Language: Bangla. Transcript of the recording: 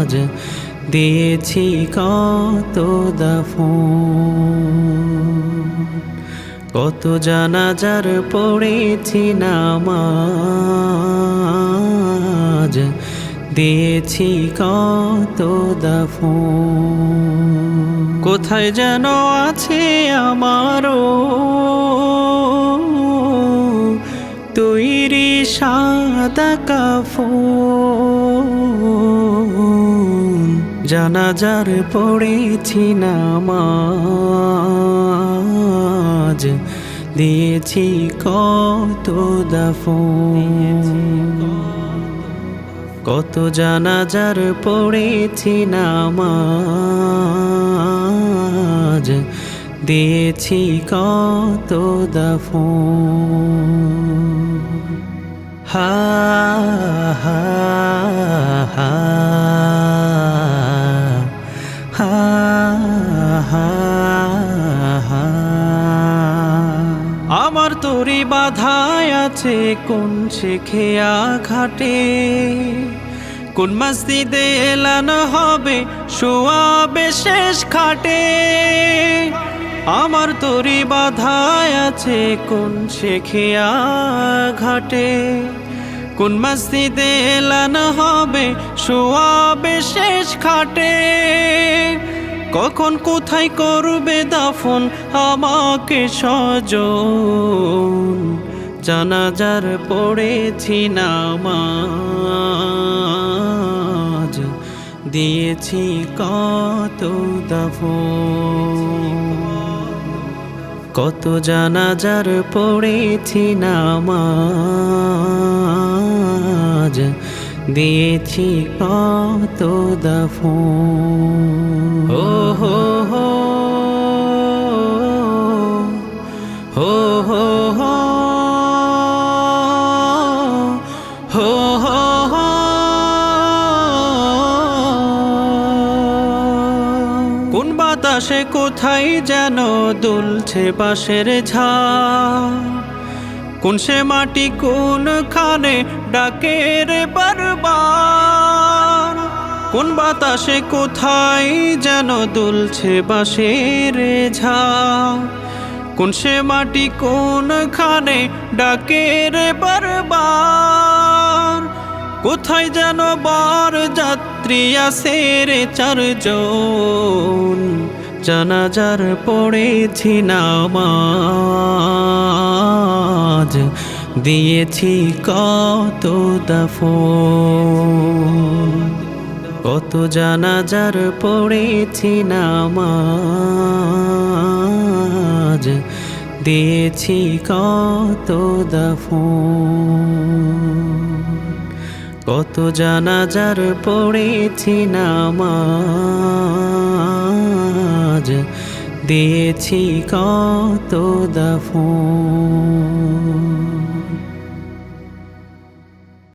আজ দিয়েছি কত দাফন, কত জানাজার পড়েছি নামাজ, দিয়েছি কত দাফন। কোথায় যেন আছে আমারও তৈরি সাদা কাফন, জানাজার পড়েছি নামাজ, দিয়েছি কত দাফন, কত জানাজার পড়েছি নামাজ, দিয়েছি কত দাফন। হা হা হা হা হা হা। আমার তরি বাধায় আছে কোন শেখিয়া ঘাটে, কোন মসজিদে এলানো হবে শোয়াবে শেষ খাটে। আমার তরি বাধায় আছে কোন শেখিয়া ঘাটে, কোন মসজিদে এলানো হবে শোয়াবে শেষ খাটে। কখন কোথায় করবে দাফন আমাকে স্বজন, জানাজার পড়েছি নামাজ, দিয়েছি কত দাফন, কত জানাজার পড়েছি নামাজ, দিয়েছি কত দাফন। ও হো হো হো হো হো হো হো হো। কোন বাতাসে কোথায় যেন দুলছে বাঁশের ঝাড়, কোন সে মাটি কোন খানে ডাকে রে বারবার। কোন বাতাসে কোথায় যেন দুলছে বাঁশের ঝাড়, কোন সে মাটি কোন খানে ডাকে রে বারবার। কোথায় যেন বার যাত্রী আছে রে চারজন, জানাজার পড়েছি নামাজ, দিয়েছি কত দাফন, কত জানাজার পড়েছি নামাজ, দিয়েছি কত দাফন, কত জানাজার পড়েছি নামাজ, দিয়েছি কত দাফন।